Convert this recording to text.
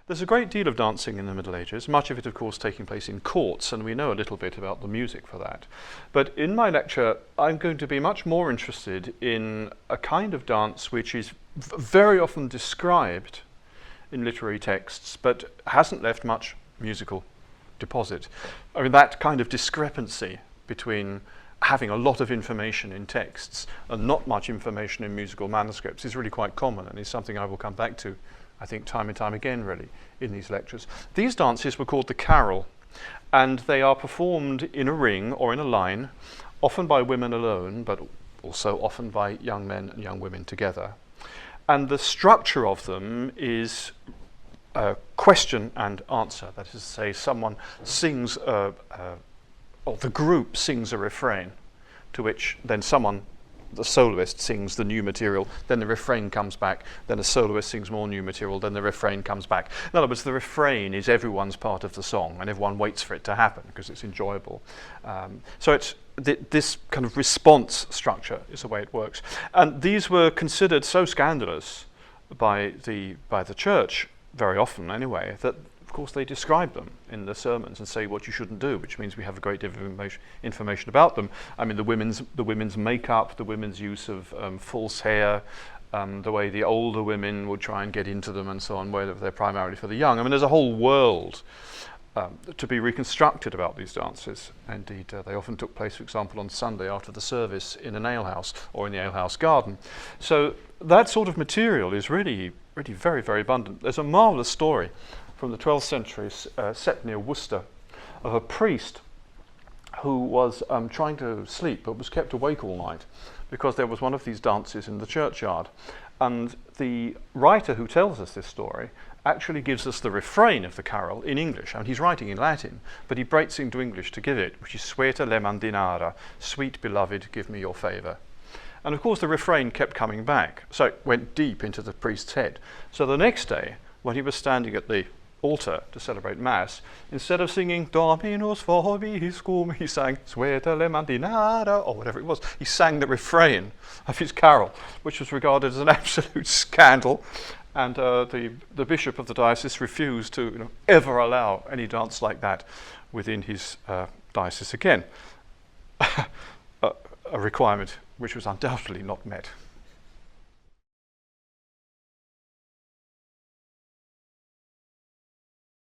There's a great deal of dancing in the Middle Ages, much of it of course taking place in courts, and we know a little bit about the music for that. But in my lecture I'm going to be much more interested in a kind of dance which is very often described in literary texts but hasn't left much musical deposit. I mean, that kind of discrepancy between having a lot of information in texts and not much information in musical manuscripts is really quite common, and is something I will come back to, I think, time and time again really in these lectures. These dances were called the carol, and they are performed in a ring or in a line, often by women alone, but also often by young men and young women together. And the structure of them is question and answer. That is to say, someone sings, or the group sings a refrain, to which then someone, the soloist, sings the new material, then the refrain comes back, then a soloist sings more new material, then the refrain comes back. In other words, the refrain is everyone's part of the song, and everyone waits for it to happen because it's enjoyable. So it's this kind of response structure is the way it works. And these were considered so scandalous by the church, very often anyway, that of course they describe them in the sermons and say what you shouldn't do, which means we have a great deal of information about them. I mean, the women's makeup, the women's use of false hair, the way the older women would try and get into them and so on, whether they're primarily for the young. I mean, there's a whole world to be reconstructed about these dances. Indeed, they often took place, for example, on Sunday after the service in an alehouse or in the alehouse garden. So that sort of material is really very, very abundant. There's a marvellous story from the 12th century, set near Worcester, of a priest who was trying to sleep but was kept awake all night because there was one of these dances in the churchyard. And the writer who tells us this story actually gives us the refrain of the carol in English. I mean, he's writing in Latin, but he breaks into English to give it, which is Sueta le mandinara, sweet beloved, give me your favour. And of course the refrain kept coming back, so it went deep into the priest's head. So the next day, when he was standing at the altar to celebrate Mass, instead of singing Dominus vobiscum, he sang Sueta le mandinara, or whatever it was. He sang the refrain of his carol, which was regarded as an absolute scandal. And the bishop of the diocese refused to ever allow any dance like that within his diocese again. A requirement which was undoubtedly not met.